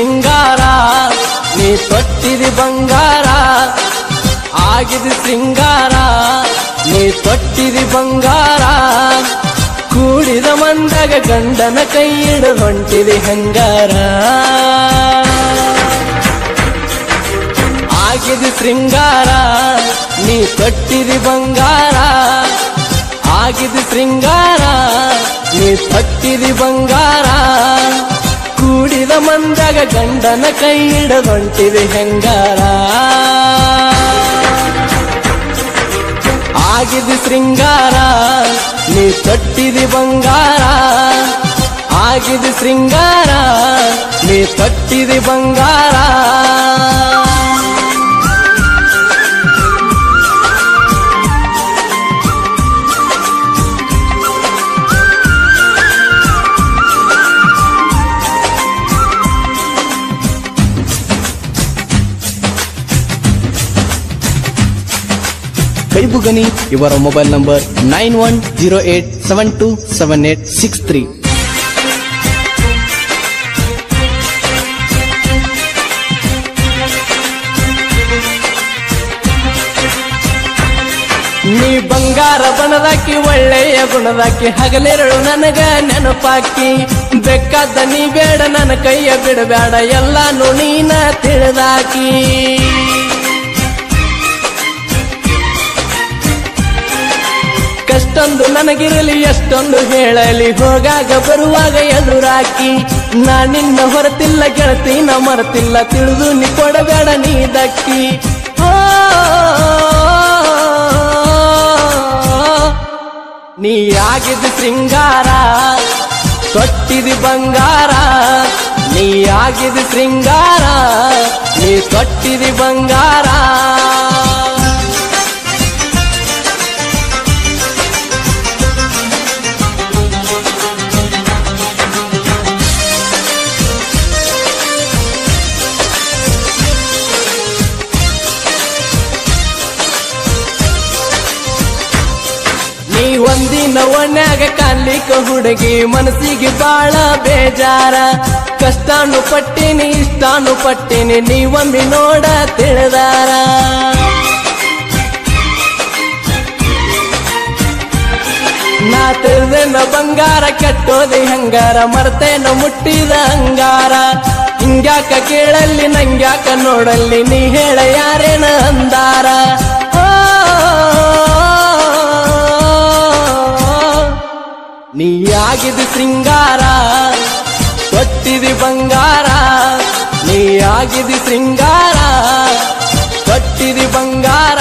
ಶೃಂಗಾರ ನೀ ತೊಟ್ಟಿದಿ ಬಂಗಾರ ಆಗಿದಿ ಶೃಂಗಾರ ನೀ ತೊಟ್ಟಿದಿ ಬಂಗಾರ ಕೂಡಿದ ಮಂದಾಗ ಗಂಡನ ಕೈ ಹಿಡಿದು ಹೊಂಟಿದಿ ಹಂಗಾರ ಆಗಿದಿ ಶೃಂಗಾರ ನೀ ತೊಟ್ಟಿದಿ ಬಂಗಾರ ಆಗಿದಿ ಶೃಂಗಾರ ನೀ ತೊಟ್ಟಿದಿ ಬಂಗಾರ ಕೂಡಿದ ಮಂದಾಗ ಗಂಡನ ಕೈ ಹಿಡಿದು ಹೊಂಟಿದಿ ಹಂಗಾರ ಆಗಿದಿ ಶೃಂಗಾರ ನೀ ತೊಟ್ಟಿದಿ ಬಂಗಾರ ಆಗಿದಿ ಶೃಂಗಾರ ನೀ ತೊಟ್ಟಿದಿ ಬಂಗಾರ ಕೈಬುಗನಿ ಇವರ ಮೊಬೈಲ್ ನಂಬರ್ 9108727863. ನೀ ಬಂಗಾರ ಬಣದಾಕಿ ಒಳ್ಳೆಯ ಗುಣದಾಕಿ ಹಗಲಿರಳು ನನಗ ನೆನಪಾಕಿ ಬೇಕಾದ ನೀ ಬೇಡ ನನ್ನ ಕೈಯ ಬಿಡಬೇಡ ಎಲ್ಲಾನು ನೀನ ತಿಳಿದಾಕಿ ಕಷ್ಟೊಂದು ನನಗಿರಲಿ ಎಷ್ಟೊಂದು ಹೇಳಲಿ ಹೋಗಾಗ ಬರುವಾಗ ಎದುರಾಕಿ ನಾ ನಿನ್ನ ಹೊರತಿಲ್ಲ ಗೆಳತಿ ನಾ ಮರೆತಿಲ್ಲ ತಿಳಿದು ನೀ ಕೊಡಬೇಡ ನೀ ದಕ್ಕಿ ನೀ ಆಗಿದ್ದು ಶೃಂಗಾರ ತೊಟ್ಟಿದಿ ಬಂಗಾರ ನೀ ಆಗಿದ್ದು ಶೃಂಗಾರ ನೀ ತೊಟ್ಟಿದಿ ಬಂಗಾರ ಒಂದಿನ ಒಣ್ಯಾಗ ಕಾಣ್ಲಿಕ್ಕ ಹುಡುಗಿ ಮನಸ್ಸಿಗೆ ಬಾಳ ಬೇಜಾರ ಕಷ್ಟಾನು ಪಟ್ಟಿನಿ ಇಷ್ಟಾನು ಪಟ್ಟಿನಿ ನೀವೊಮ್ಮೆ ನೋಡ ತಿಳಿದಾರ ನಾ ತಿಳಿದೇನ ಬಂಗಾರ ಕೆಟ್ಟೋದಿ ಹಂಗಾರ ಮರ್ತೇನ ಮುಟ್ಟಿದ ಅಂಗಾರ ಹಿಂಗ್ಯಾಕ ಕೇಳಲ್ಲಿ ನಂಗ್ಯಾಕ ನೋಡಲ್ಲಿ ನೀ ಹೇಳ ಯಾರೇನ ಅಂದಾರ ನೀ ಆಗಿದಿ ಶೃಂಗಾರ ತೊಟ್ಟಿದಿ ಬಂಗಾರ ನೀ ಆಗಿದಿ ಶೃಂಗಾರ ತೊಟ್ಟಿದಿ ಬಂಗಾರ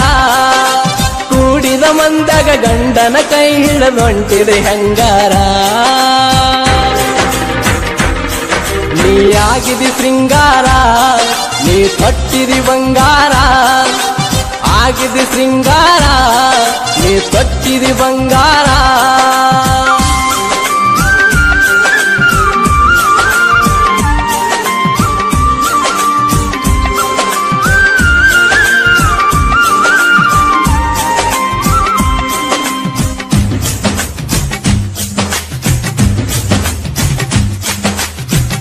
ಕೂಡಿದ ಮಂದಾಗ ಗಂಡನ ಕೈ ಹಿಡಿದು ಹೊಂಟಿದೆ ಹಂಗಾರ ನೀ ಆಗಿದಿ ಶೃಂಗಾರ ನೀ ತೊಟ್ಟಿದಿ ಬಂಗಾರ ಆಗಿದಿ ಶೃಂಗಾರ ನೀ ತೊಟ್ಟಿದಿ ಬಂಗಾರ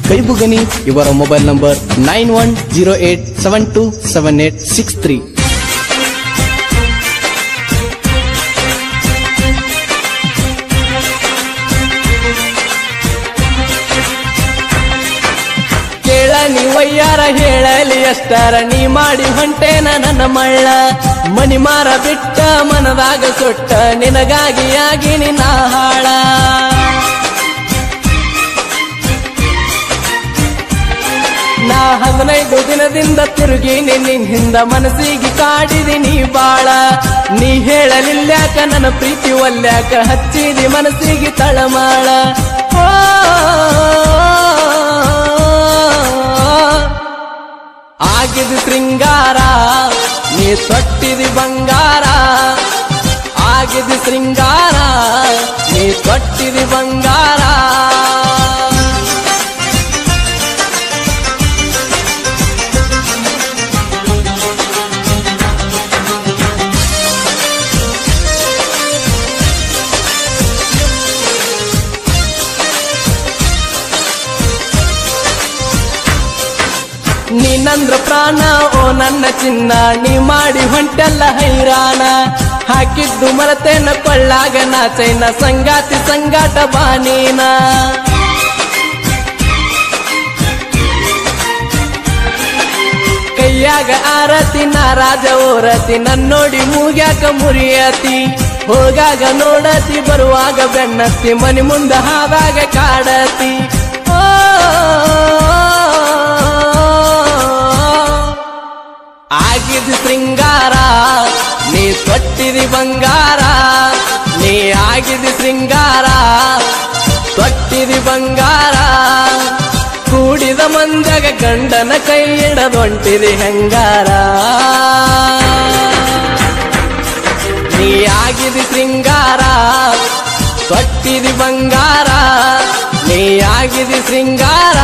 ಕೈಬುಗನಿ ಇವರ ಮೊಬೈಲ್ ನಂಬರ್ 9108727863. ಕೇಳ ನೀ ವಯ್ಯಾರ ಹೇಳಲಿ ಎಷ್ಟಾರ ನೀ ಮಾಡಿ ಹೊಂಟೇನ ನನ್ನ ಮಳ್ಳ ಮನಿ ಮಾರ ಬಿಟ್ಟ ಮನದಾಗ ಸುಟ್ಟ ನಿನಗಾಗಿ ಆಗಿ ನಿನ್ನ ಹಾಳ ನಾ 15 ದಿನದಿಂದ ತಿರುಗಿ ನಿನ್ನ ಹಿಂದ ಮನಸ್ಸಿಗೆ ಕಾಡಿದಿನಿ ಬಾಳ ನೀ ಹೇಳಲಿಲ್ಯಾಕ ನನ್ನ ಪ್ರೀತಿ ಒಲ್ಯಾಕ ಹಚ್ಚಿದಿ ಮನಸ್ಸಿಗೆ ತಳಮಾಳ ಆಗಿದು ಶೃಂಗಾರ ನೀ ತೊಟ್ಟಿದಿ ಬಂಗಾರ ಆಗಿದು ಶೃಂಗಾರ ನೀ ತೊಟ್ಟಿದಿ ಬಂಗಾರ ಅಂದ್ರ ಪ್ರಾಣ ಓ ನನ್ನ ಚಿನ್ನ ನೀ ಮಾಡಿ ಹೊಂಟೆಲ್ಲ ಹೈರಾಣ ಹಾಕಿದ್ದು ಮರತೇನ ಕೊಳ್ಳಾಗ ನಾ ಚೈನ ಸಂಗಾತಿ ಸಂಗಾಟ ಬಾನೀನ ಕೈಯಾಗ ಆರತಿ ನಾ ರಾಜ ಓರತಿ ನನ್ನೋಡಿ ಮೂಗ್ಯಾಕ ಮುರಿಯತಿ ಹೋಗಾಗ ನೋಡತಿ ಬರುವಾಗ ಬೆನ್ನತ್ತಿ ಮನಿ ಮುಂದ ಹಾದಾಗ ಕಾಡತಿ ಆಗಿದ್ ಶೃಂಗಾರ ನೀ ತೊಟ್ಟಿದಿ ಬಂಗಾರ ನೀ ಆಗಿದ್ ಶೃಂಗಾರ ತೊಟ್ಟಿದಿ ಬಂಗಾರ ಕೂಡಿದ ಮಂದಾಗ ಗಂಡನ ಕೈ ಹಿಡದೊಂಟಿದಿ ಹೆಂಗಾರ ನೀ ಆಗಿದಿ ಶೃಂಗಾರ ತೊಟ್ಟಿದಿ ಬಂಗಾರ ನೀ ಆಗಿದಿ ಶೃಂಗಾರ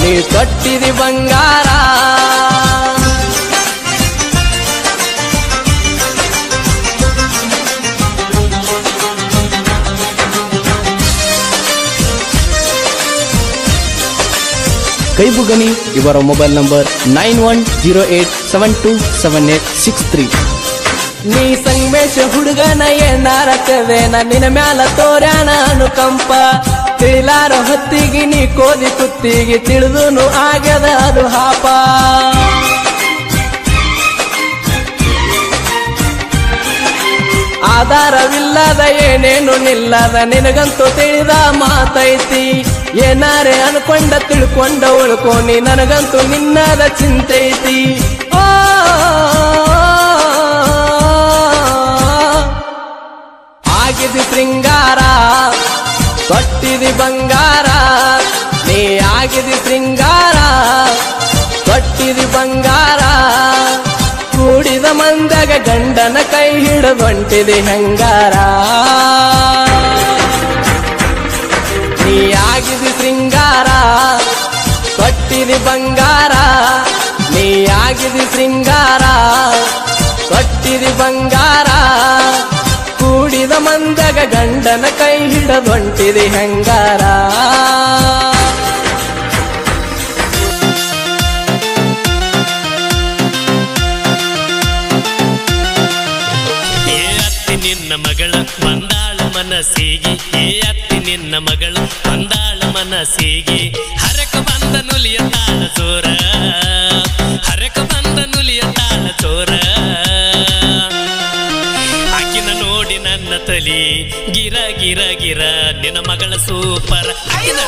ನೀ ತೊಟ್ಟಿದಿ ಬಂಗಾರ ಕೈಬುಗನಿ ಇವರ ಮೊಬೈಲ್ ನಂಬರ್ 9108727863 ನೀ ಸಂಗಮೇಶ ಹುಡುಗನ ಏನಾರ ಕದೇನ ನಿನ್ನ ಮ್ಯಾಲ ತೋರ್ಯಾನ ಅನುಕಂಪ ತಿಳಿಲಾರ ಹೊತ್ತಿಗೆ ನೀ ಕೋದಿ ಕುತ್ತಿಗೆ ತಿಳಿದುನು ಆಗ್ಯದ ಅದು ಹಾಪ ಆಧಾರವಿಲ್ಲದ ಏನೇನು ನಿಲ್ಲದ ನಿನಗಂತೂ ತಿಳಿದ ಮಾತೈತಿ ಏನಾರೆ ಅನ್ಕೊಂಡ ತಿಳ್ಕೊಂಡ ಉಳ್ಕೋನಿ ನನಗಂತೂ ನಿನ್ನದ ಚಿಂತೈತಿ ಆಗಿದಿ ಶೃಂಗಾರ ತೊಟ್ಟಿದಿ ಬಂಗಾರ ನೀ ಆಗಿದಿ ಶೃಂಗಾರ ತೊಟ್ಟಿದಿ ಬಂಗಾರ ಕೂಡಿದ ಮಂದಾಗ ಗಂಡನ ಕೈ ಹಿಡದೊಂಟಿದಿ ಹೆಂಗಾರ ನೀ ಆಗಿದಿ ಶೃಂಗಾರ ತೊಟ್ಟಿದಿ ಬಂಗಾರ ನೀ ಆಗಿದಿ ಶೃಂಗಾರ ತೊಟ್ಟಿದಿ ಬಂಗಾರ ಕೂಡಿದ ಮಂದಾಗ ಗಂಡನ ಕೈ ಹಿಡದೊಂಟಿದಿ ಹೆಂಗಾರ ನಿನ್ನ ಮಗಳ ಬಂದಾಳ ಮನಸ್ಸಿಗೆ ಅತ್ತಿ ನಿನ್ನ ಮಗಳ ಬಂದಾಳ ಮನಸ್ಸಿಗೆ ಹರಕ ಬಂದ ನುಲಿಯ ತಾಳ ಚೋರ ಹರಕ ಬಂದ ನುಲಿಯ ತಾಳ ಚೋರ ಆಕಿನ ನೋಡಿ ನನ್ನ ತಲಿ ಗಿರ ಗಿರ ಗಿರ ನಿನ್ನ ಮಗಳ ಸೂಪರ್ ಆಕಿನ